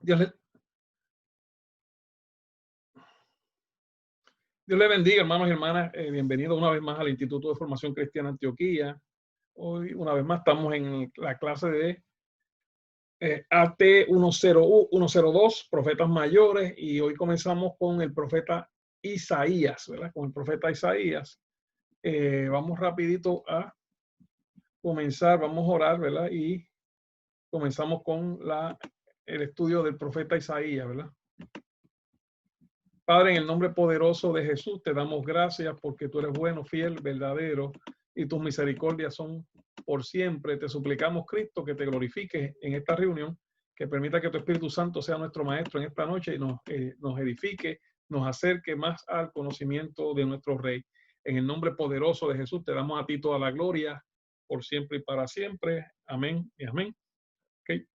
Dios le, Dios le bendiga, hermanos y hermanas. Bienvenidos una vez más al Instituto de Formación Cristiana Antioquía. Hoy, una vez más, estamos en la clase de AT 102, profetas mayores, y hoy comenzamos con el profeta Isaías, ¿verdad? Con el profeta Isaías. Vamos rapidito a comenzar, vamos a orar, ¿verdad? Y comenzamos con el estudio del profeta Isaías, ¿verdad? Padre, en el nombre poderoso de Jesús, te damos gracias porque tú eres bueno, fiel, verdadero, y tus misericordias son por siempre. Te suplicamos, Cristo, que te glorifiques en esta reunión, que permita que tu Espíritu Santo sea nuestro maestro en esta noche y nos edifique, nos acerque más al conocimiento de nuestro Rey. En el nombre poderoso de Jesús, te damos a ti toda la gloria, por siempre y para siempre. Amén y amén. Okay.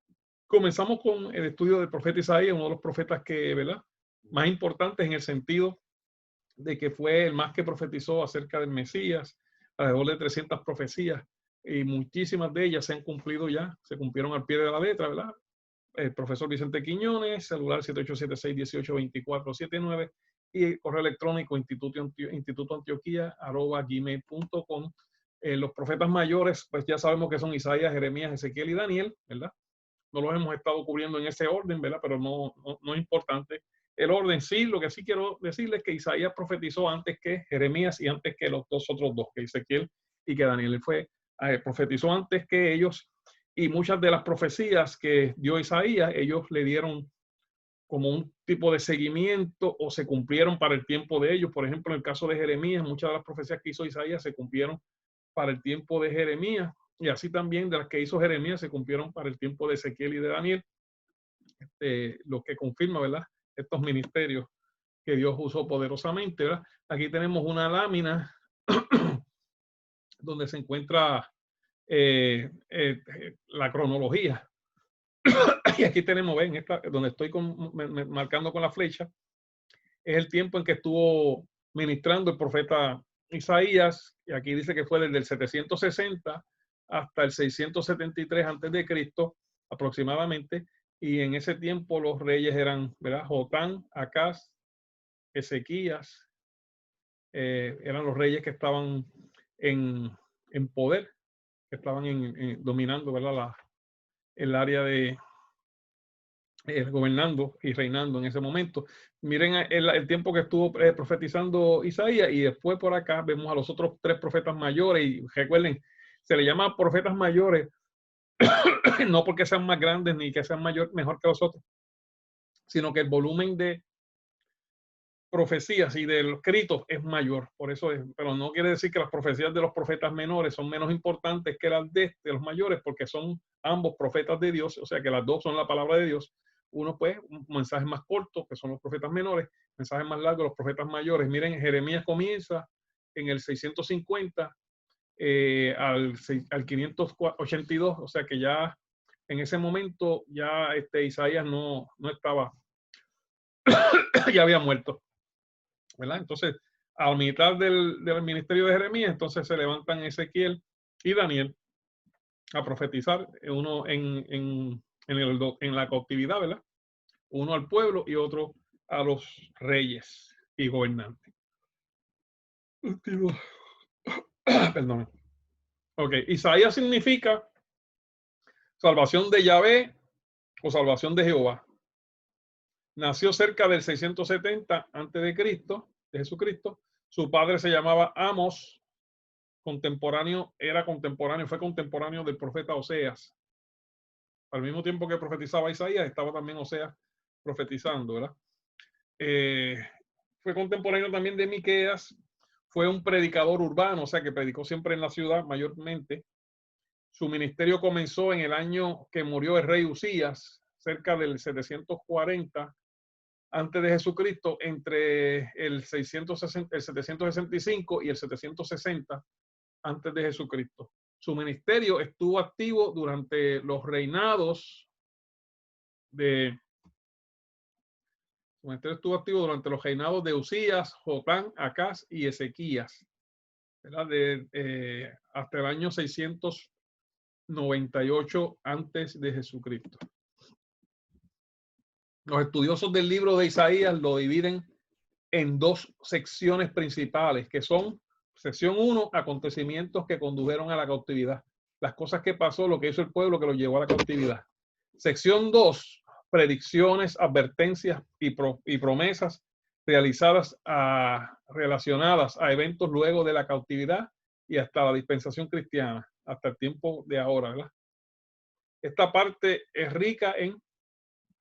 Comenzamos con el estudio del profeta Isaías, uno de los profetas que, ¿verdad?, más importantes en el sentido de que fue el más que profetizó acerca del Mesías, alrededor de 300 profecías, y muchísimas de ellas se han cumplido ya, se cumplieron al pie de la letra, ¿verdad? El profesor Vicente Quiñones, celular 7876-182479, y correo electrónico institutoantioquia@gmail.com. Los profetas mayores, pues ya sabemos que son Isaías, Jeremías, Ezequiel y Daniel, ¿verdad? No los hemos estado cubriendo en ese orden, ¿verdad? Pero no es importante el orden. Sí, lo que sí quiero decirles es que Isaías profetizó antes que Jeremías y antes que los dos otros dos, que Ezequiel y que Daniel. Profetizó antes que ellos, y muchas de las profecías que dio Isaías, ellos le dieron como un tipo de seguimiento o se cumplieron para el tiempo de ellos. Por ejemplo, en el caso de Jeremías, muchas de las profecías que hizo Isaías se cumplieron para el tiempo de Jeremías, y así también de las que hizo Jeremías se cumplieron para el tiempo de Ezequiel y de Daniel, lo que confirma, ¿verdad?, estos ministerios que Dios usó poderosamente, ¿verdad? Aquí tenemos una lámina donde se encuentra la cronología. Y aquí tenemos, ven, donde estoy marcando con la flecha, es el tiempo en que estuvo ministrando el profeta Isaías, y aquí dice que fue desde el 760 hasta el 673 antes de Cristo aproximadamente, y en ese tiempo los reyes eran, ¿verdad?, Jotán, Acaz, Ezequías, eran los reyes que estaban en poder, que estaban dominando, ¿verdad?, el área de gobernando y reinando en ese momento. Miren el tiempo que estuvo profetizando Isaías, y después por acá vemos a los otros tres profetas mayores, y recuerden, se le llama profetas mayores no porque sean más grandes ni que sean mejor que los otros, sino que el volumen de profecías y de los escritos es mayor, por eso es, pero no quiere decir que las profecías de los profetas menores son menos importantes que las de los mayores, porque son ambos profetas de Dios, o sea que las dos son la palabra de Dios. Uno, pues, un mensaje más corto, que son los profetas menores, mensajes más largos, los profetas mayores. Miren, Jeremías comienza en el 650 al 582, o sea que ya en ese momento ya Isaías no estaba, ya había muerto, ¿verdad? Entonces, a mitad del ministerio de Jeremías, entonces se levantan Ezequiel y Daniel a profetizar, uno en la cautividad, ¿verdad? Uno al pueblo y otro a los reyes y gobernantes. Perdón. Ok, Isaías significa salvación de Yahvé o salvación de Jehová. Nació cerca del 670 antes de Cristo, de Jesucristo. Su padre se llamaba Amos, fue contemporáneo del profeta Oseas. Al mismo tiempo que profetizaba Isaías, estaba también Oseas profetizando, ¿verdad? Fue contemporáneo también de Miqueas. Fue un predicador urbano, o sea que predicó siempre en la ciudad mayormente. Su ministerio comenzó en el año que murió el rey Usías, cerca del 740 antes de Jesucristo, entre el 765 y el 760 antes de Jesucristo. Su ministerio estuvo activo durante los reinados de Usías, Jotán, Acaz y Ezequías, ¿verdad? Hasta el año 698 antes de Jesucristo. Los estudiosos del libro de Isaías lo dividen en dos secciones principales, que son sección 1, acontecimientos que condujeron a la cautividad. Las cosas que pasó, lo que hizo el pueblo que lo llevó a la cautividad. Sección 2, predicciones, advertencias y promesas realizadas relacionadas a eventos luego de la cautividad y hasta la dispensación cristiana, hasta el tiempo de ahora, ¿verdad? Esta parte es rica en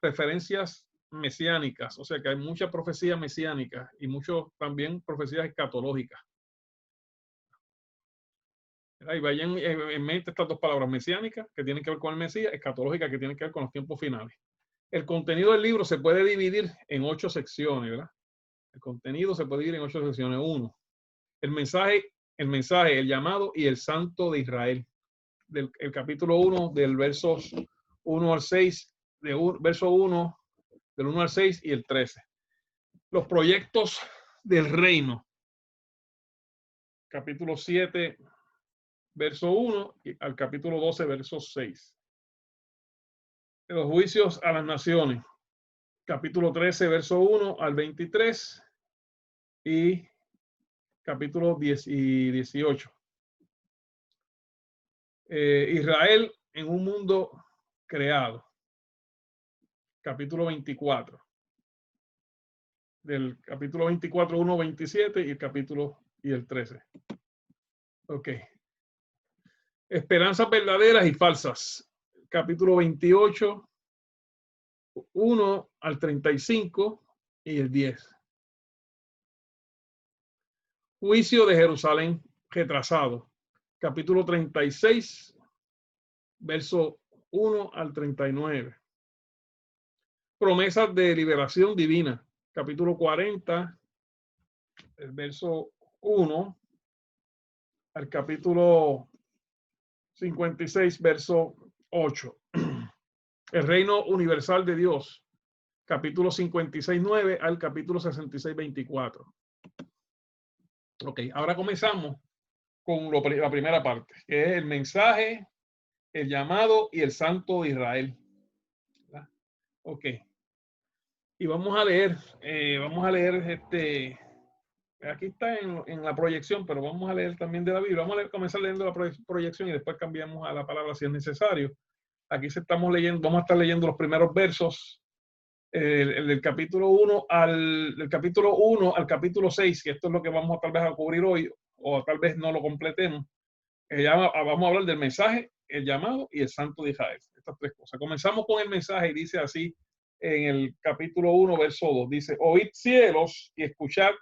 referencias mesiánicas, o sea que hay mucha profecía mesiánica y mucho también profecías escatológicas. Y vayan en mente estas dos palabras, mesiánicas, que tienen que ver con el Mesías, escatológica, que tienen que ver con los tiempos finales. El contenido del libro se puede dividir en 8 secciones, ¿verdad? El contenido se puede dividir en 8 secciones. 1, el mensaje, el llamado y el santo de Israel. El capítulo 1, del versos 1 al 6, verso 1, del 1 al 6 y el 13. Los proyectos del reino. Capítulo 7, verso 1 al capítulo 12, verso 6. Los juicios a las naciones. Capítulo 13, verso 1 al 23 y capítulo 10 y 18. Israel en un mundo creado. Capítulo 24. Del capítulo 24, 1, 27 y el capítulo y el 13. Ok. Esperanzas verdaderas y falsas. Capítulo 28, 1 al 35 y el 10. Juicio de Jerusalén retrasado. Capítulo 36, verso 1 al 39. Promesas de liberación divina. Capítulo 40, el verso 1 al capítulo 56, verso 8. El reino universal de Dios. Capítulo 56, 9 al capítulo 66, 24. Ok, ahora comenzamos con la primera parte, que es el mensaje, el llamado y el santo de Israel. ¿Verdad? Ok. Y vamos a leer aquí está en la proyección, pero vamos a leer también de la Biblia. Vamos a comenzar leyendo la proyección y después cambiamos a la palabra si es necesario. Aquí estamos leyendo, vamos a estar leyendo los primeros versos del capítulo 1 al capítulo 6, que esto es lo que vamos a tal vez a cubrir hoy, o tal vez no lo completemos. Vamos a hablar del mensaje, el llamado y el santo de Israel. Estas tres cosas. Comenzamos con el mensaje y dice así en el capítulo 1, verso 2. Dice, oíd cielos y escucha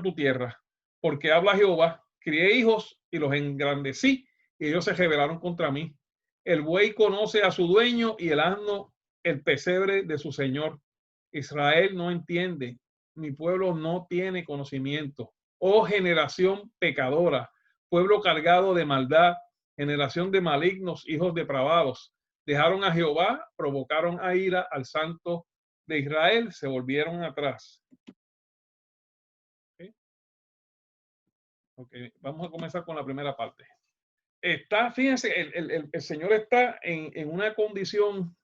tu tierra, porque habla Jehová, crié hijos y los engrandecí y ellos se rebelaron contra mí. El buey conoce a su dueño y el asno el pesebre de su señor. Israel no entiende, mi pueblo no tiene conocimiento. Oh generación pecadora, pueblo cargado de maldad, generación de malignos, hijos depravados. Dejaron a Jehová, provocaron a ira al santo de Israel, se volvieron atrás. Okay, vamos a comenzar con la primera parte. Fíjense, el Señor está en una condición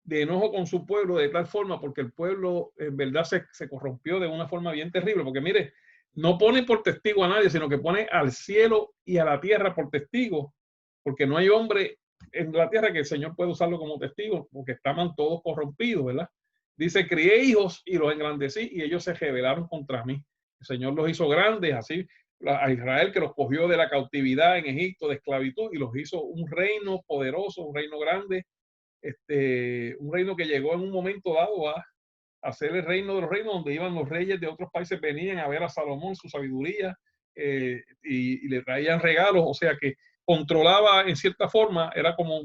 de enojo con su pueblo de tal forma porque el pueblo en verdad se corrompió de una forma bien terrible, porque mire, no pone por testigo a nadie, sino que pone al cielo y a la tierra por testigo, porque no hay hombre en la tierra que el Señor pueda usarlo como testigo, porque estaban todos corrompidos, ¿verdad? Dice, crié hijos y los engrandecí y ellos se rebelaron contra mí. El Señor los hizo grandes, así a Israel que los cogió de la cautividad en Egipto, de esclavitud, y los hizo un reino poderoso, un reino grande, un reino que llegó en un momento dado a ser el reino de los reinos, donde iban los reyes de otros países, venían a ver a Salomón, su sabiduría, y le traían regalos, o sea que controlaba en cierta forma, era como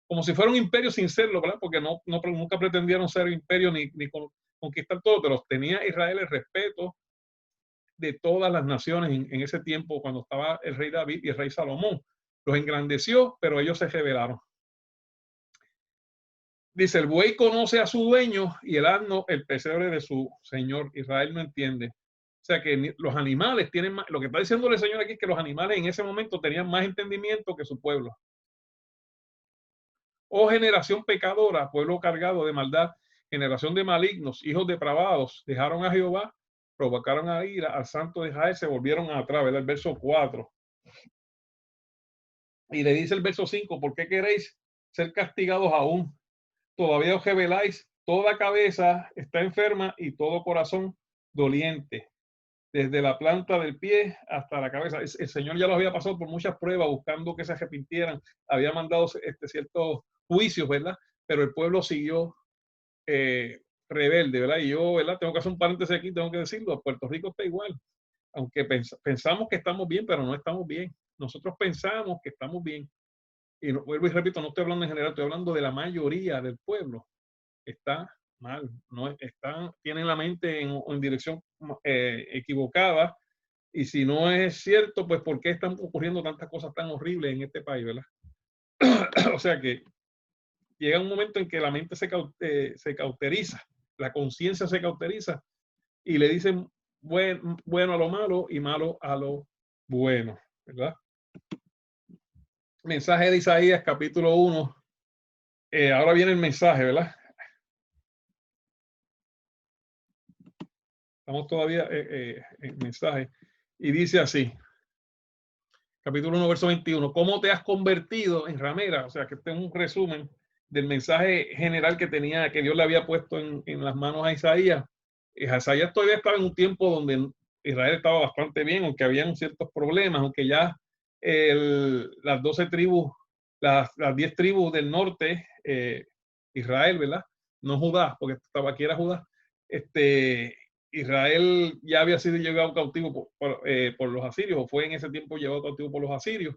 como si fuera un imperio sin serlo, ¿verdad? Porque nunca pretendieron ser imperio ni conquistar todo, pero tenía Israel el respeto de todas las naciones en ese tiempo cuando estaba el rey David y el rey Salomón. Los engrandeció, pero ellos se rebelaron. Dice, el buey conoce a su dueño y el asno el pesebre de su señor. Israel no entiende. O sea que los animales tienen más, lo que está diciendo el Señor aquí es que los animales en ese momento tenían más entendimiento que su pueblo. Oh generación pecadora, pueblo cargado de maldad, generación de malignos, hijos depravados, dejaron a Jehová, provocaron a ira al santo de Israel, se volvieron atrás, ¿verdad? El verso 4. Y le dice el verso 5, ¿por qué queréis ser castigados aún? Todavía os rebeláis, toda cabeza está enferma y todo corazón doliente, desde la planta del pie hasta la cabeza. El Señor ya los había pasado por muchas pruebas buscando que se arrepintieran, había mandado ciertos juicios, ¿verdad? Pero el pueblo siguió rebelde, ¿verdad? Y yo, ¿verdad? Tengo que hacer un paréntesis aquí, tengo que decirlo, Puerto Rico está igual, aunque pensamos que estamos bien, pero no estamos bien. Nosotros pensamos que estamos bien. Y no, vuelvo y repito, no estoy hablando en general, estoy hablando de la mayoría del pueblo. Está mal, no tienen la mente en dirección equivocada. Y si no es cierto, pues ¿por qué están ocurriendo tantas cosas tan horribles en este país, verdad? O sea que llega un momento en que la mente se cauteriza, la conciencia se cauteriza y le dicen bueno a lo malo y malo a lo bueno, ¿verdad? Mensaje de Isaías, capítulo 1. Ahora viene el mensaje, ¿verdad? Estamos todavía en mensaje. Y dice así, capítulo 1, verso 21. ¿Cómo te has convertido en ramera? O sea, que este es un resumen del mensaje general que Dios le había puesto en las manos a Isaías. Isaías todavía estaba en un tiempo donde Israel estaba bastante bien, aunque habían ciertos problemas, aunque ya las 12 tribus, las 10 tribus del norte, Israel, ¿verdad? No Judá, porque estaba aquí era Judá. Israel ya había sido llevado cautivo por los asirios, o fue en ese tiempo llevado cautivo por los asirios.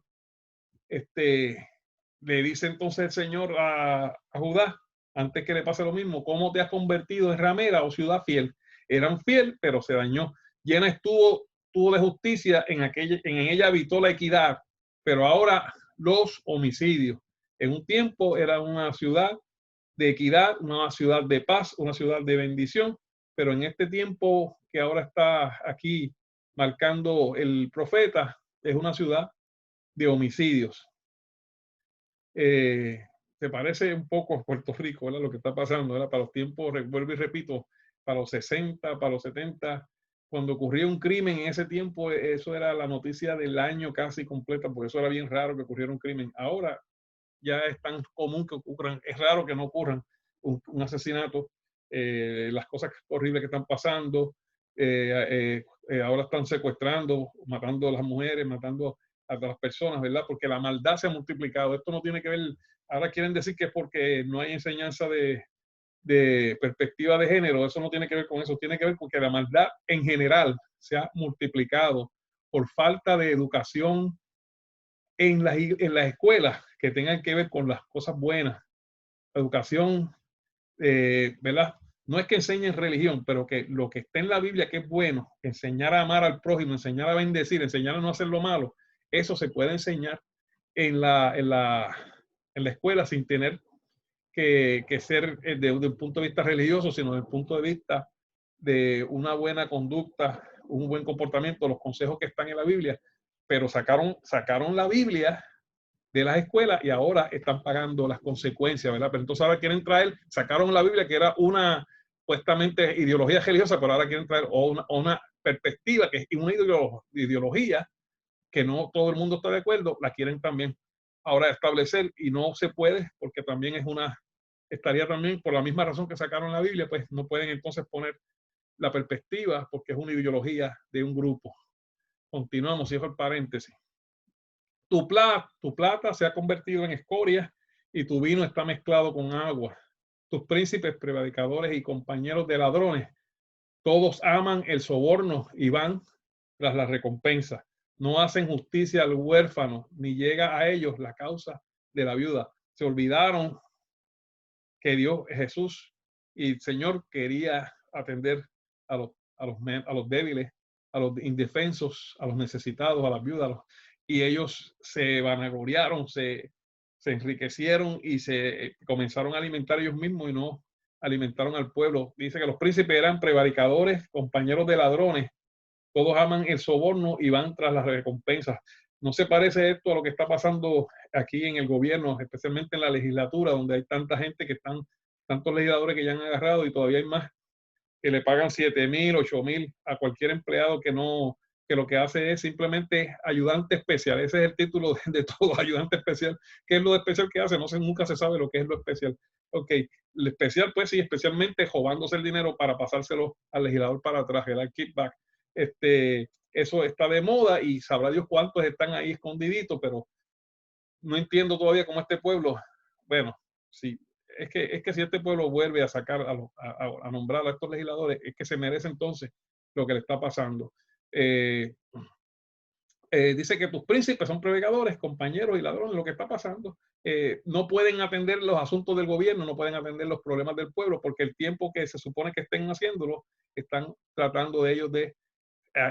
Le dice entonces el Señor a Judá, antes que le pase lo mismo, ¿cómo te has convertido en ramera o ciudad fiel? Eran fiel, pero se dañó. Llena estuvo de justicia, en ella habitó la equidad, pero ahora los homicidios. En un tiempo era una ciudad de equidad, una ciudad de paz, una ciudad de bendición, pero en este tiempo que ahora está aquí marcando el profeta, es una ciudad de homicidios. Se parece un poco a Puerto Rico, ¿verdad? Lo que está pasando, ¿verdad? Para los tiempos, vuelvo y repito, para los 60, para los 70, cuando ocurría un crimen en ese tiempo, eso era la noticia del año casi completa, porque eso era bien raro que ocurriera un crimen. Ahora ya es tan común que ocurran, es raro que no ocurran un asesinato, las cosas horribles que están pasando, ahora están secuestrando, matando a las mujeres, matando a las personas, ¿verdad? Porque la maldad se ha multiplicado. Esto no tiene que ver, ahora quieren decir que es porque no hay enseñanza de perspectiva de género, eso no tiene que ver con eso, tiene que ver con que la maldad en general se ha multiplicado por falta de educación en las escuelas que tengan que ver con las cosas buenas, educación, ¿verdad? No es que enseñen religión, pero que lo que está en la Biblia que es bueno, enseñar a amar al prójimo, enseñar a bendecir, enseñar a no hacer lo malo, eso se puede enseñar en la escuela sin tener que ser desde un punto de vista religioso, sino desde el punto de vista de una buena conducta, un buen comportamiento, los consejos que están en la Biblia, pero sacaron la Biblia de las escuelas y ahora están pagando las consecuencias, ¿verdad? Pero entonces ahora quieren sacaron la Biblia que era una supuestamente ideología religiosa, pero ahora quieren traer una perspectiva que es una ideología que no todo el mundo está de acuerdo, la quieren también ahora establecer y no se puede porque también estaría también por la misma razón que sacaron la Biblia, pues no pueden entonces poner la perspectiva porque es una ideología de un grupo. Continuamos, cierro el paréntesis. Tu plata se ha convertido en escoria y tu vino está mezclado con agua. Tus príncipes, prevaricadores y compañeros de ladrones, todos aman el soborno y van tras la recompensa. No hacen justicia al huérfano, ni llega a ellos la causa de la viuda. Se olvidaron que Dios, Jesús y el Señor quería atender a los débiles, a los indefensos, a los necesitados, a las viudas, y ellos se vanagloriaron, se enriquecieron y se comenzaron a alimentar ellos mismos y no alimentaron al pueblo. Dice que los príncipes eran prevaricadores, compañeros de ladrones, todos aman el soborno y van tras las recompensas. ¿No se parece esto a lo que está pasando aquí en el gobierno, especialmente en la legislatura, donde hay tanta gente que están, tantos legisladores que ya han agarrado y todavía hay más que le pagan 7,000, 8,000 a cualquier empleado que no, que lo que hace es simplemente ayudante especial? Ese es el título de todo, ayudante especial. ¿Qué es lo especial que hace? No sé, nunca se sabe lo que es lo especial. Ok, lo especial, pues sí, especialmente robándose el dinero para pasárselo al legislador para atrás, el kickback. Eso está de moda y sabrá Dios cuántos están ahí escondiditos, pero no entiendo todavía cómo este pueblo, bueno, sí, es que si este pueblo vuelve a sacar, a nombrar a estos legisladores, es que se merece entonces lo que le está pasando. Eh, Dice que tus príncipes son predicadores, compañeros y ladrones. Lo que está pasando, no pueden atender los asuntos del gobierno, no pueden atender los problemas del pueblo, porque el tiempo que se supone que estén haciéndolo, están tratando de ellos de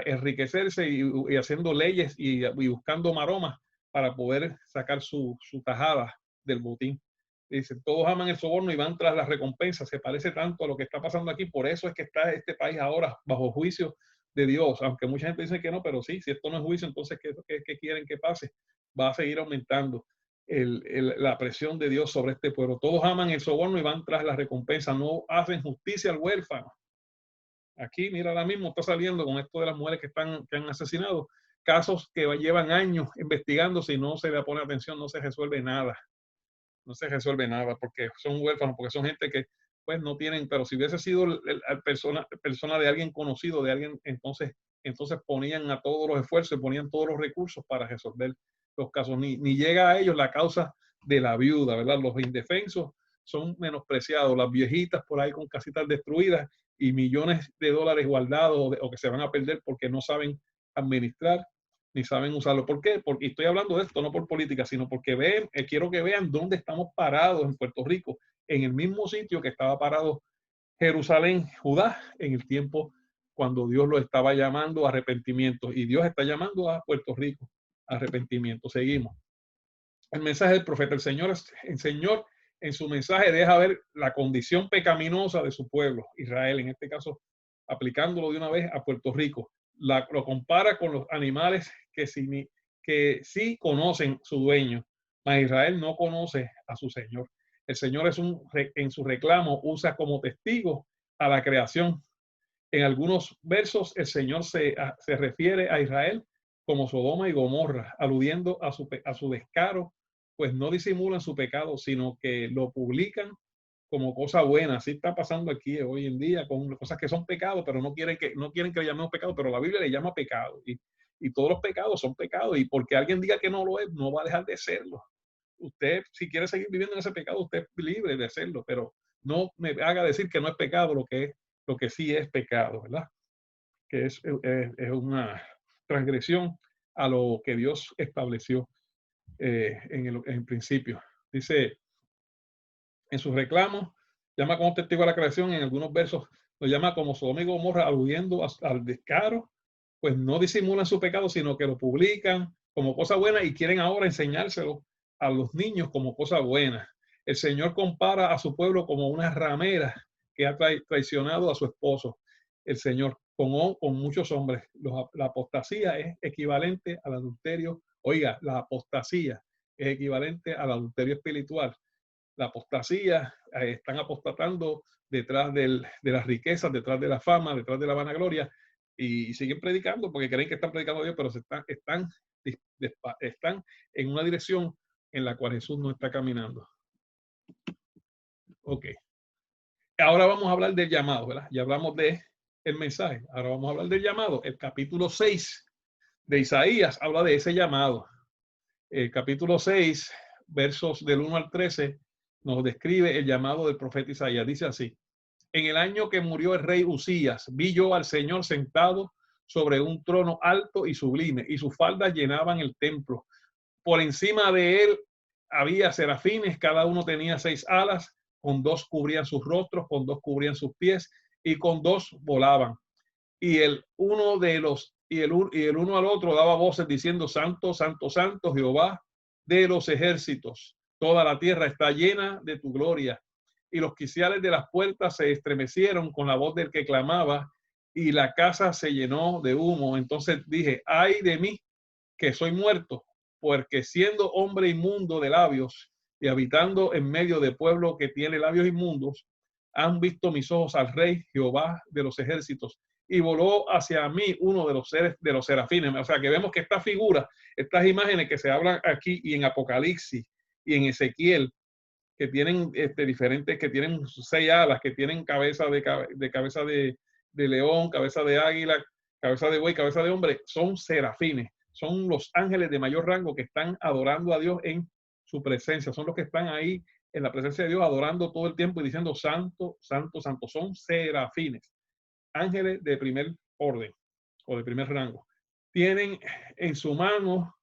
enriquecerse y haciendo leyes y buscando maromas para poder sacar su tajada del botín. Dice, todos aman el soborno y van tras las recompensas. Se parece tanto a lo que está pasando aquí. Por eso es que está este país ahora bajo juicio de Dios, aunque mucha gente dice que no, pero sí, si esto no es juicio, entonces ¿qué quieren que pase? Va a seguir aumentando la presión de Dios sobre este pueblo. Todos aman el soborno y van tras las recompensas, no hacen justicia al huérfano. Aquí, mira, ahora mismo está saliendo con esto de las mujeres que han asesinado, casos que llevan años investigándose y no se le pone atención, no se resuelve nada. No se resuelve nada porque son huérfanos, porque son gente que pues no tienen, pero si hubiese sido persona de alguien conocido, de alguien, entonces ponían a todos los esfuerzos, ponían todos los recursos para resolver los casos. Ni llega a ellos la causa de la viuda, ¿verdad? Los indefensos son menospreciados, las viejitas por ahí con casitas destruidas y millones de dólares guardados o que se van a perder porque no saben administrar ni saben usarlo. ¿Por qué? Porque estoy hablando de esto no por política, sino porque quiero que vean dónde estamos parados en Puerto Rico, en el mismo sitio que estaba parado Jerusalén, Judá, en el tiempo cuando Dios lo estaba llamando a arrepentimiento. Y Dios está llamando a Puerto Rico a arrepentimiento. Seguimos. El mensaje del profeta, el Señor en su mensaje deja ver la condición pecaminosa de su pueblo, Israel, en este caso, aplicándolo de una vez a Puerto Rico. Lo compara con los animales que sí conocen su dueño, mas Israel no conoce a su Señor. El Señor en su reclamo usa como testigo a la creación. En algunos versos el Señor se refiere a Israel como Sodoma y Gomorra, aludiendo a su descaro, pues no disimulan su pecado, sino que lo publican como cosa buena. Así está pasando aquí hoy en día con cosas que son pecados, pero no quieren que le llamemos pecado, pero la Biblia le llama pecado. Y todos los pecados son pecados. Y porque alguien diga que no lo es, no va a dejar de serlo. Usted, si quiere seguir viviendo en ese pecado, usted es libre de hacerlo, pero no me haga decir que no es pecado lo que sí es pecado, ¿verdad? Que es una transgresión a lo que Dios estableció en principio. Dice, en sus reclamos, llama como testigo a la creación, en algunos versos lo llama como Sodoma y Gomorra, aludiendo al descaro, pues no disimulan su pecado, sino que lo publican como cosa buena y quieren ahora enseñárselo a los niños como cosa buena. El Señor compara a su pueblo como una ramera que ha traicionado a su esposo. El Señor con muchos hombres. La apostasía es equivalente al adulterio. Oiga, la apostasía es equivalente al adulterio espiritual. La apostasía, están apostatando detrás de las riquezas, detrás de la fama, detrás de la vanagloria y siguen predicando porque creen que están predicando a Dios, pero están en una dirección en la cual Jesús no está caminando. Ok. Ahora vamos a hablar del llamado, ¿verdad? Ya hablamos del mensaje. Ahora vamos a hablar del llamado. El capítulo 6 de Isaías habla de ese llamado. El capítulo 6, versos del 1 al 13, nos describe el llamado del profeta Isaías. Dice así: en el año que murió el rey Usías, vi yo al Señor sentado sobre un trono alto y sublime, y sus faldas llenaban el templo. Por encima de él había serafines, cada uno tenía 6 alas, con 2 cubrían sus rostros, con 2 cubrían sus pies, y con 2 volaban. Y el uno al otro daba voces diciendo: Santo, Santo, Santo, Jehová de los ejércitos. Toda la tierra está llena de tu gloria. Y los quiciales de las puertas se estremecieron con la voz del que clamaba, y la casa se llenó de humo. Entonces dije: ay de mí, que soy muerto, porque siendo hombre inmundo de labios y habitando en medio de pueblo que tiene labios inmundos, han visto mis ojos al Rey Jehová de los ejércitos, y voló hacia mí uno de los seres de los serafines. O sea que vemos que esta figura, estas imágenes que se hablan aquí y en Apocalipsis y en Ezequiel, que tienen diferentes, que tienen 6 alas, que tienen cabeza de león, cabeza de águila, cabeza de buey, cabeza de hombre, son serafines, son los ángeles de mayor rango que están adorando a Dios en su presencia, son los que están ahí en la presencia de Dios adorando todo el tiempo y diciendo santo, santo, santo. Son serafines, ángeles de primer orden o de primer rango. Tienen en su mano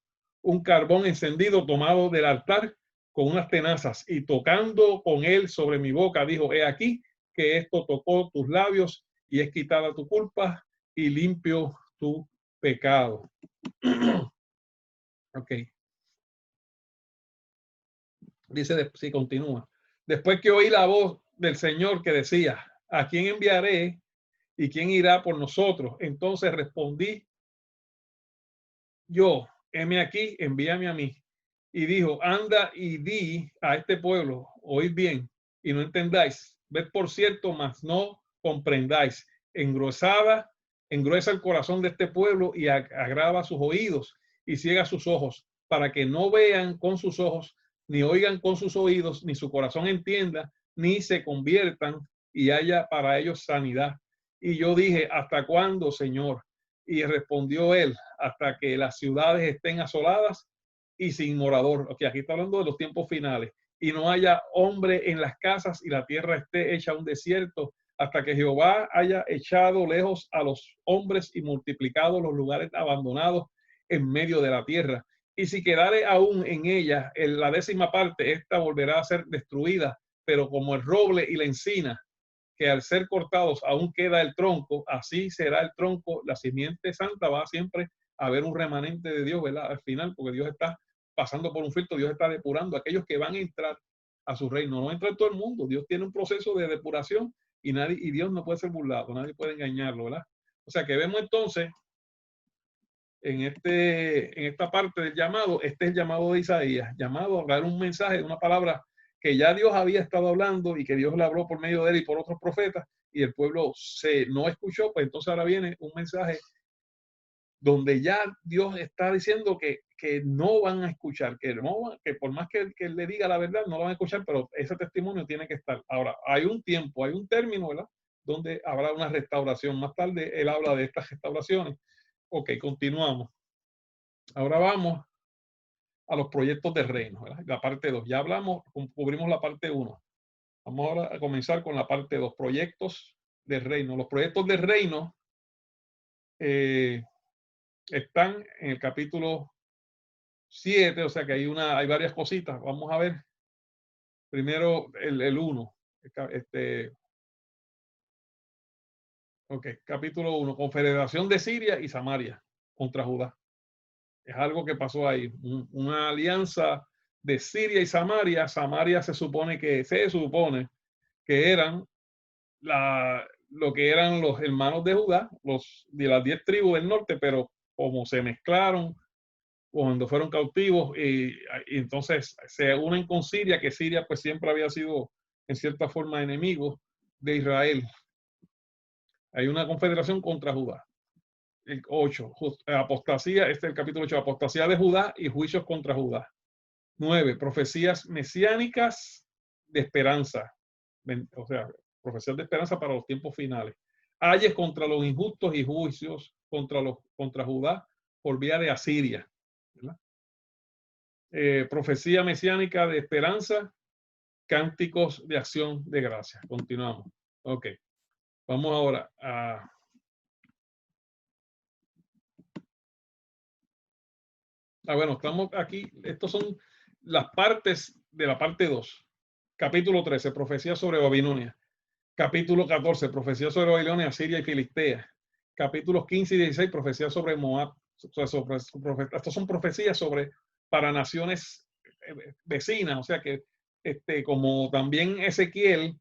un carbón encendido tomado del altar con unas tenazas, y tocando con él sobre mi boca, dijo: he aquí que esto tocó tus labios y es quitada tu culpa y limpio tu pecado. Ok. Dice, si continúa. Después que oí la voz del Señor que decía: ¿a quién enviaré y quién irá por nosotros? Entonces respondí yo: heme aquí, envíame a mí. Y dijo: anda y di a este pueblo, oíd bien y no entendáis, ved por cierto, mas no comprendáis. Engrosada, engruesa el corazón de este pueblo y agrava sus oídos y ciega sus ojos, para que no vean con sus ojos, ni oigan con sus oídos, ni su corazón entienda, ni se conviertan y haya para ellos sanidad. Y yo dije: ¿hasta cuándo, Señor? Y respondió él: hasta que las ciudades estén asoladas y sin morador. Ok, aquí está hablando de los tiempos finales. Y no haya hombre en las casas y la tierra esté hecha un desierto, hasta que Jehová haya echado lejos a los hombres y multiplicado los lugares abandonados en medio de la tierra. Y si quedare aún en ella en la 10ª parte, esta volverá a ser destruida, pero como el roble y la encina, que al ser cortados aún queda el tronco, así será el tronco, la simiente santa. Va siempre a haber un remanente de Dios, ¿verdad? Al final, porque Dios está pasando por un filtro, Dios está depurando a aquellos que van a entrar a su reino. No entra todo el mundo, Dios tiene un proceso de depuración y Dios no puede ser burlado, nadie puede engañarlo, ¿verdad? O sea que vemos entonces en esta parte del llamado, este es el llamado de Isaías, llamado a dar un mensaje, una palabra que ya Dios había estado hablando y que Dios le habló por medio de él y por otros profetas, y el pueblo no escuchó. Pues entonces ahora viene un mensaje donde ya Dios está diciendo que no van a escuchar, que por más que él le diga la verdad, no lo van a escuchar, pero ese testimonio tiene que estar. Ahora, hay un tiempo, hay un término, ¿verdad?, donde habrá una restauración. Más tarde él habla de estas restauraciones. Ok, continuamos. Ahora vamos a los proyectos de reino, ¿verdad? La parte 2. Ya hablamos, cubrimos la parte 1. Vamos ahora a comenzar con la parte 2, proyectos de reino. Los proyectos de reino están en el capítulo 7, o sea que hay varias cositas. Vamos a ver primero el 1. Ok, capítulo 1, confederación de Siria y Samaria contra Judá. Es algo que pasó ahí, una alianza de Siria y Samaria. Samaria se supone que eran lo que eran los hermanos de Judá, los de las 10 tribus del norte, pero como se mezclaron cuando fueron cautivos, y entonces se unen con Siria, que Siria pues siempre había sido en cierta forma enemigo de Israel. Hay una confederación contra Judá. El 8, apostasía, este es el capítulo 8, apostasía de Judá y juicios contra Judá. 9, profecías mesiánicas de esperanza, o sea, profecías de esperanza para los tiempos finales. Ayes contra los injustos y juicios contra Judá por vía de Asiria. Profecía mesiánica de esperanza, cánticos de acción de gracia. Continuamos. Ok, vamos ahora a... bueno, estamos aquí, estos son las partes de la parte 2. Capítulo 13, profecía sobre Babilonia. Capítulo 14, profecía sobre Babilonia, Siria y Filistea. Capítulos 15 y 16, profecía sobre Moab. Estos son profecías para naciones vecinas. O sea que, como también Ezequiel,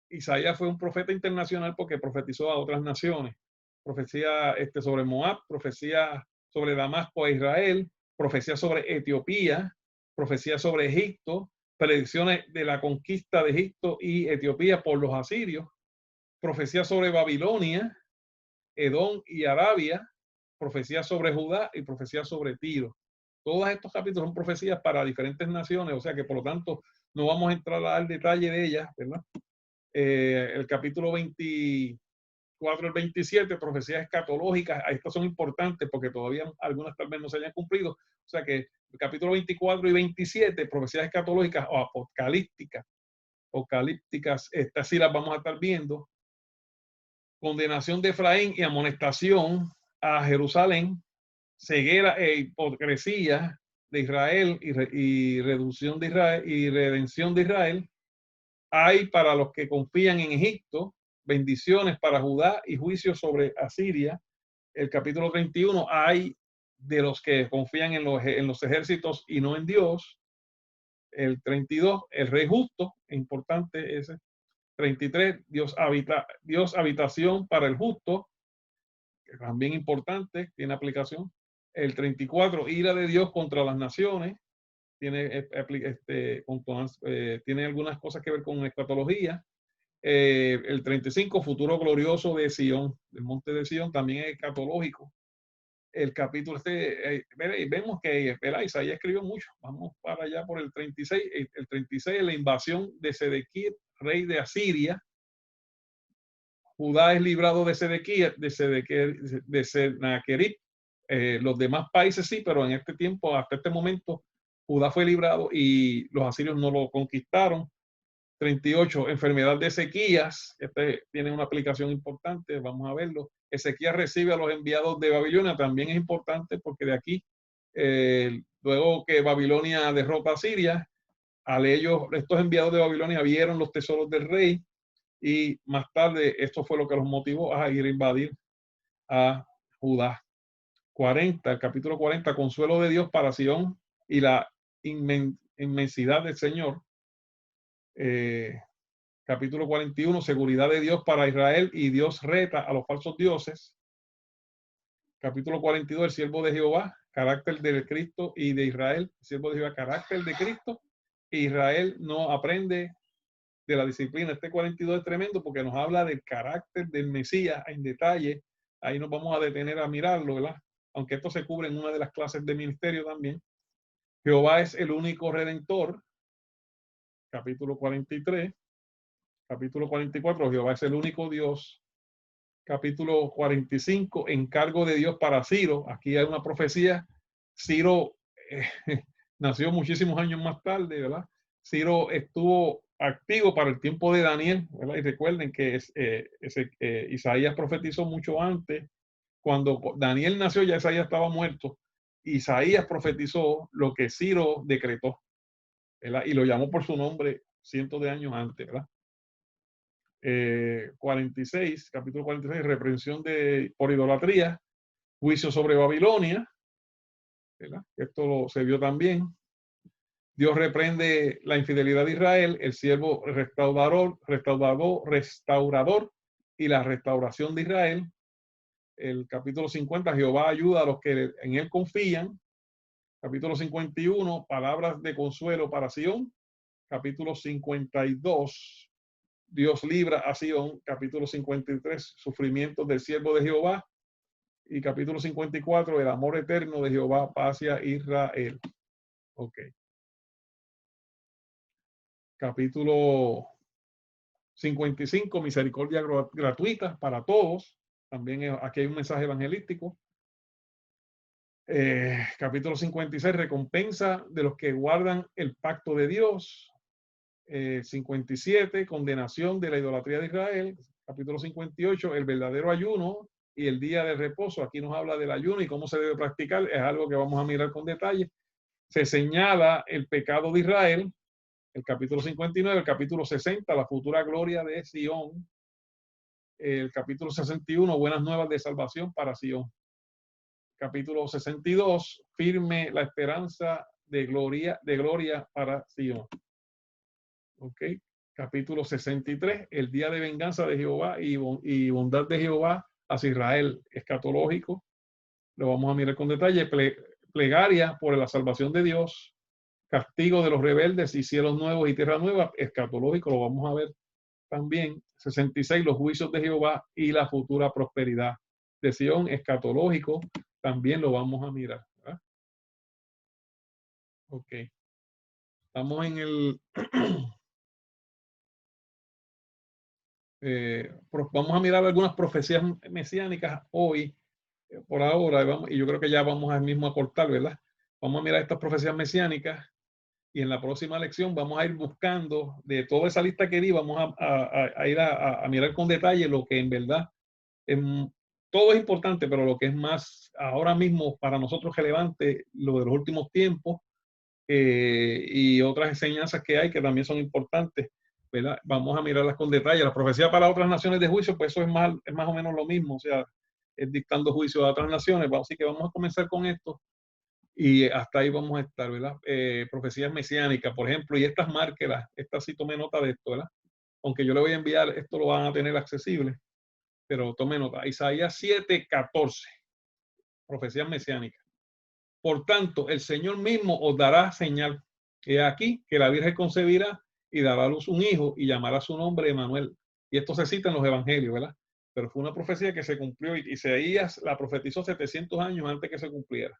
Isaías fue un profeta internacional porque profetizó a otras naciones. Profecía sobre Moab, profecía sobre Damasco a Israel, profecía sobre Etiopía, profecía sobre Egipto, predicciones de la conquista de Egipto y Etiopía por los asirios, profecía sobre Babilonia, Edom y Arabia, profecía sobre Judá y profecía sobre Tiro. Todos estos capítulos son profecías para diferentes naciones, o sea que por lo tanto no vamos a entrar al detalle de ellas, ¿verdad? El capítulo 24 al 27, profecías escatológicas, estas son importantes porque todavía algunas tal vez no se hayan cumplido, o sea que el capítulo 24 y 27, profecías escatológicas o apocalípticas, estas sí las vamos a estar viendo. Condenación de Efraín y amonestación a Jerusalén, ceguera e hipocresía de Israel y reducción de Israel y redención de Israel. Hay para los que confían en Egipto, bendiciones para Judá y juicio sobre Asiria. El capítulo 31, hay de los que confían en los ejércitos y no en Dios. El 32, el rey justo, importante ese. 33, Dios habitación para el justo, que también importante, tiene aplicación. El 34, ira de Dios contra las naciones, tiene, tiene algunas cosas que ver con escatología. El 35, futuro glorioso de Sion, del monte de Sion, también es escatológico. El capítulo vemos que Isaías escribió mucho. Vamos para allá por el 36. El 36, la invasión de Sedequías, rey de Asiria. Judá es librado de Sedequías, de Sennacherib. Los demás países sí, pero en este tiempo, hasta este momento, Judá fue librado y los asirios no lo conquistaron. 38, enfermedad de Ezequías. Este tiene una aplicación importante, vamos a verlo. Ezequías recibe a los enviados de Babilonia, también es importante porque de aquí, luego que Babilonia derrota a Siria, al ellos, estos enviados de Babilonia vieron los tesoros del rey y más tarde esto fue lo que los motivó a ir a invadir a Judá. 40, el capítulo 40, consuelo de Dios para Sion y la inmensidad del Señor. Capítulo 41, seguridad de Dios para Israel y Dios reta a los falsos dioses. Capítulo 42, el siervo de Jehová, carácter del Cristo y de Israel. El siervo de Jehová, carácter de Cristo. Israel no aprende de la disciplina. Este 42 es tremendo porque nos habla del carácter del Mesías en detalle. Ahí nos vamos a detener a mirarlo, ¿verdad? Aunque esto se cubre en una de las clases de ministerio también. Jehová es el único redentor. Capítulo 43. Capítulo 44, Jehová es el único Dios. Capítulo 45, encargo de Dios para Ciro. Aquí hay una profecía. Ciro nació muchísimos años más tarde, ¿verdad? Ciro estuvo activo para el tiempo de Daniel, ¿verdad? Y recuerden que Isaías profetizó mucho antes. Cuando Daniel nació, ya Isaías estaba muerto. Isaías profetizó lo que Ciro decretó, ¿verdad? Y lo llamó por su nombre cientos de años antes, ¿verdad? 46, capítulo 46, reprensión por idolatría, juicio sobre Babilonia, ¿verdad? Esto se vio también. Dios reprende la infidelidad de Israel, el siervo restaurador y la restauración de Israel. El capítulo 50, Jehová ayuda a los que en él confían. Capítulo 51, palabras de consuelo para Sion. Capítulo 52, Dios libra a Sion. Capítulo 53, sufrimientos del siervo de Jehová. Y capítulo 54, el amor eterno de Jehová hacia Israel. Ok. Capítulo 55, misericordia gratuita para todos. También aquí hay un mensaje evangelístico. Capítulo 56, recompensa de los que guardan el pacto de Dios. 57, condenación de la idolatría de Israel. Capítulo 58, el verdadero ayuno y el día de reposo. Aquí nos habla del ayuno y cómo se debe practicar. Es algo que vamos a mirar con detalle. Se señala el pecado de Israel. El capítulo 59, el capítulo 60, la futura gloria de Sion. El capítulo 61, buenas nuevas de salvación para Sion. Capítulo 62, firme la esperanza de gloria para Sion. Ok. Capítulo 63, el día de venganza de Jehová y bondad de Jehová hacia Israel, escatológico. lo vamos a mirar con detalle. Plegaria por la salvación de Dios, castigo de los rebeldes y cielos nuevos y tierra nueva, escatológico, lo vamos a ver también. 66, los juicios de Jehová y la futura prosperidad de Sion, escatológico, también lo vamos a mirar, ¿verdad? Ok. Estamos en el... vamos a mirar algunas profecías mesiánicas hoy, por ahora, y yo creo que ya vamos a mismo a cortar, ¿verdad? Vamos a mirar estas profecías mesiánicas y en la próxima lección vamos a ir buscando de toda esa lista que di, vamos a ir a mirar con detalle lo que en verdad todo es importante, pero lo que es más ahora mismo para nosotros relevante, lo de los últimos tiempos y otras enseñanzas que hay que también son importantes, ¿verdad? Vamos a mirarlas con detalle. La profecía para otras naciones de juicio, pues eso es más o menos lo mismo, o sea, es dictando juicio a otras naciones. Así que vamos a comenzar con esto y hasta ahí vamos a estar, ¿verdad? Profecías mesiánicas, por ejemplo, y estas márquelas, estas sí tome nota de esto, ¿verdad? Aunque yo le voy a enviar, esto lo van a tener accesible, pero tome nota. Isaías 7:14, profecías mesiánicas. Por tanto, el Señor mismo os dará señal. He aquí que la Virgen concebirá y dará a luz un hijo y llamará su nombre Emanuel. Y esto se cita en los evangelios, ¿verdad? Pero fue una profecía que se cumplió y Isaías la profetizó 700 años antes que se cumpliera.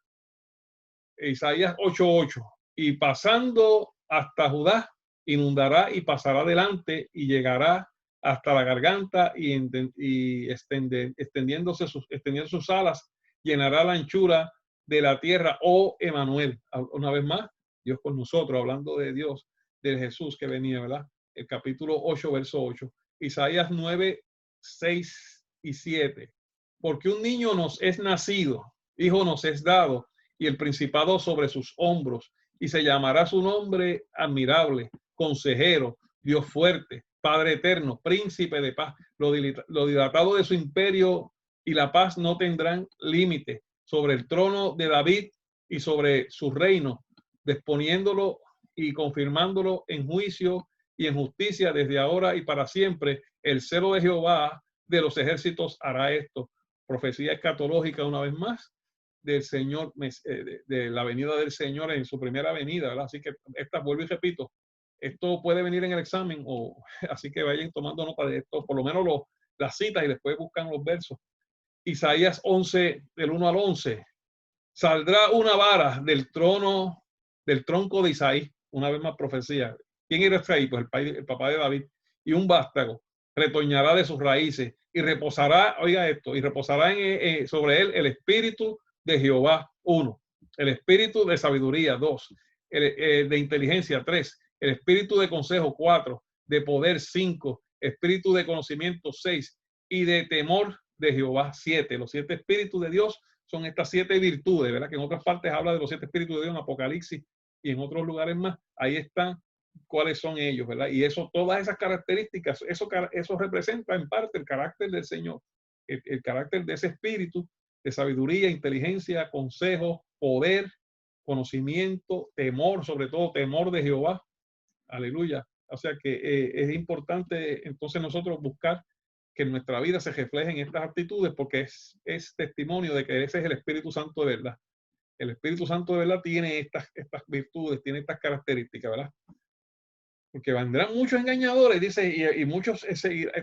Isaías 8:8. Y pasando hasta Judá, inundará y pasará adelante y llegará hasta la garganta y extendiendo sus alas, llenará la anchura de la tierra. Oh Emanuel, una vez más, Dios con nosotros, hablando de Dios, de Jesús que venía, ¿verdad? El capítulo 8, verso 8. Isaías 9:6 y 7. Porque un niño nos es nacido, hijo nos es dado, y el principado sobre sus hombros, y se llamará su nombre admirable, consejero, Dios fuerte, Padre eterno, príncipe de paz. Lo dilatado de su imperio y la paz no tendrán límite sobre el trono de David y sobre su reino, disponiéndolo y confirmándolo en juicio y en justicia desde ahora y para siempre. El celo de Jehová de los ejércitos hará esto. Profecía escatológica una vez más del Señor, de la venida del Señor en su primera venida, ¿verdad? Así que esta, vuelvo y repito, esto puede venir en el examen, así que vayan tomando nota de esto, por lo menos las citas y después buscan los versos. Isaías 11, del 1 al 11. Saldrá una vara del tronco de Isaí, una vez más profecía. ¿Quién era Efraín? Pues el papá de David. Y un vástago retoñará de sus raíces y reposará, oiga esto, y reposará sobre él el espíritu de Jehová, 1. El espíritu de sabiduría, 2. De inteligencia, 3. El espíritu de consejo, 4. De poder, 5. Espíritu de conocimiento, 6. Y de temor de Jehová, 7. Los 7 espíritus de Dios son estas 7 virtudes, ¿verdad? Que en otras partes habla de los 7 espíritus de Dios en Apocalipsis y en otros lugares más. Ahí están cuáles son ellos, ¿verdad? Y eso, todas esas características, eso representa en parte el carácter del Señor, el carácter de ese espíritu de sabiduría, inteligencia, consejo, poder, conocimiento, temor, sobre todo temor de Jehová. Aleluya. O sea que es importante entonces nosotros buscar que en nuestra vida se reflejen estas actitudes porque es testimonio de que ese es el Espíritu Santo de verdad. El Espíritu Santo de verdad tiene estas virtudes, tiene estas características, ¿verdad? Porque vendrán muchos engañadores, dice, y muchos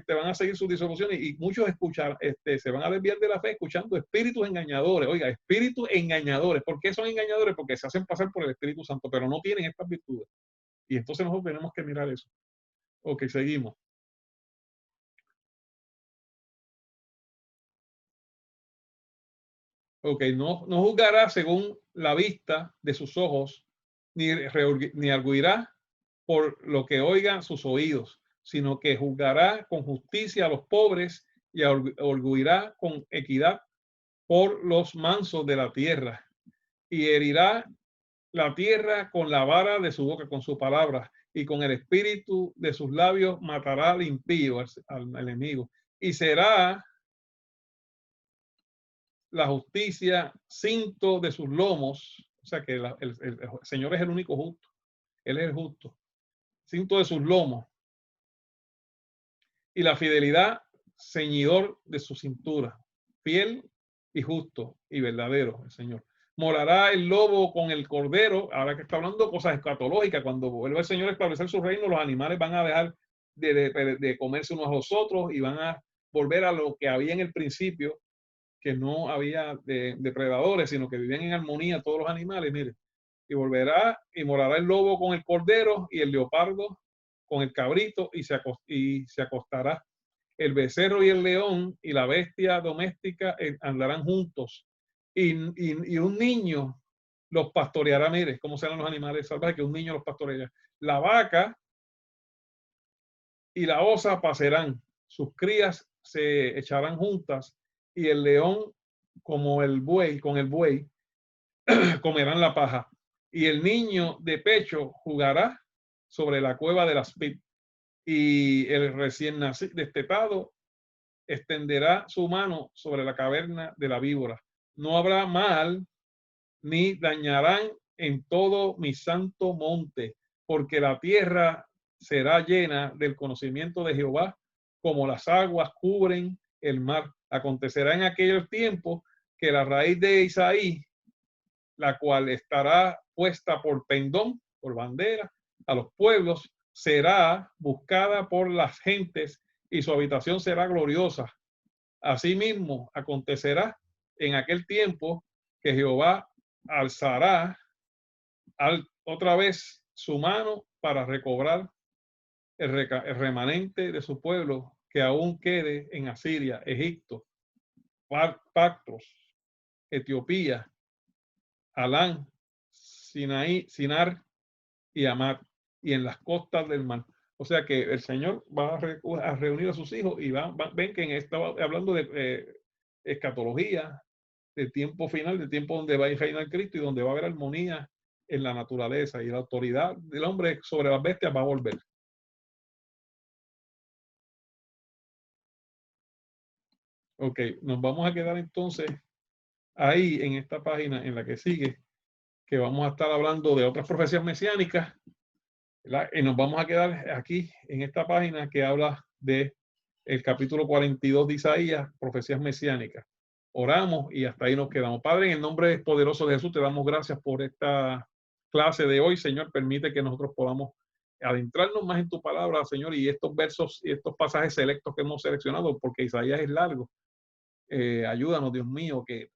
van a seguir sus disoluciones y muchos se van a desviar de la fe escuchando espíritus engañadores. Oiga, espíritus engañadores. ¿Por qué son engañadores? Porque se hacen pasar por el Espíritu Santo, pero no tienen estas virtudes. Y entonces nosotros tenemos que mirar eso. Ok, seguimos. Ok, no juzgará según la vista de sus ojos, ni arguirá por lo que oigan sus oídos, sino que juzgará con justicia a los pobres y arguirá con equidad por los mansos de la tierra. Y herirá la tierra con la vara de su boca, con sus palabras, y con el espíritu de sus labios matará al impío, al enemigo. Y será la justicia cinto de sus lomos, o sea que el Señor es el único justo, Él es el justo, cinto de sus lomos, y la fidelidad ceñidor de su cintura, fiel y justo y verdadero el Señor. Morará el lobo con el cordero, ahora que está hablando cosas escatológicas, cuando vuelva el Señor a establecer su reino, los animales van a dejar de comerse unos a los otros y van a volver a lo que había en el principio, que no había depredadores, sino que vivían en armonía todos los animales, mire, y volverá y morará el lobo con el cordero y el leopardo con el cabrito y se acostará. El becerro y el león y la bestia doméstica andarán juntos y un niño los pastoreará. Mire cómo serán los animales salvajes, que un niño los pastoreará. La vaca y la osa pasarán, sus crías se echarán juntas y el león como el buey, con el buey, comerán la paja. Y el niño de pecho jugará sobre la cueva de las pit. Y el recién nacido, destetado, extenderá su mano sobre la caverna de la víbora. No habrá mal ni dañarán en todo mi santo monte, porque la tierra será llena del conocimiento de Jehová, como las aguas cubren el mar. Acontecerá en aquel tiempo que la raíz de Isaí, la cual estará puesta por pendón, por bandera, a los pueblos, será buscada por las gentes y su habitación será gloriosa. Asimismo, acontecerá en aquel tiempo que Jehová alzará otra vez su mano para recobrar el remanente de su pueblo que aún quede en Asiria, Egipto, Pactros, Etiopía, Alán, Sinaí, Sinar y Amad, y en las costas del mar. O sea que el Señor va a reunir a sus hijos y ven que estaba hablando de escatología, de tiempo final, de tiempo donde va a reinar Cristo y donde va a haber armonía en la naturaleza y la autoridad del hombre sobre las bestias va a volver. Ok, nos vamos a quedar entonces ahí en esta página en la que sigue, que vamos a estar hablando de otras profecías mesiánicas, ¿verdad? Y nos vamos a quedar aquí en esta página que habla de el capítulo 42 de Isaías, profecías mesiánicas. Oramos y hasta ahí nos quedamos. Padre, en el nombre poderoso de Jesús, te damos gracias por esta clase de hoy. Señor, permite que nosotros podamos adentrarnos más en tu palabra, Señor, y estos versos y estos pasajes selectos que hemos seleccionado, porque Isaías es largo. Ayúdanos, Dios mío, que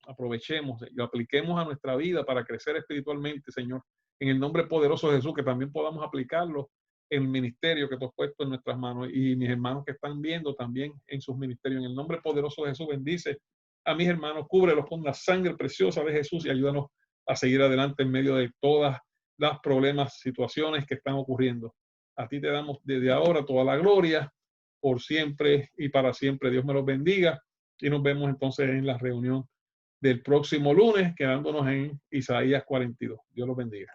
aprovechemos y lo apliquemos a nuestra vida para crecer espiritualmente, Señor. En el nombre poderoso de Jesús, que también podamos aplicarlo en el ministerio que tú has puesto en nuestras manos y mis hermanos que están viendo también en sus ministerios. En el nombre poderoso de Jesús, bendice a mis hermanos, cúbrelos con la sangre preciosa de Jesús y ayúdanos a seguir adelante en medio de todas las problemas, situaciones que están ocurriendo. A ti te damos desde ahora toda la gloria, por siempre y para siempre. Dios me los bendiga y nos vemos entonces en la reunión del próximo lunes, quedándonos en Isaías 42. Dios los bendiga.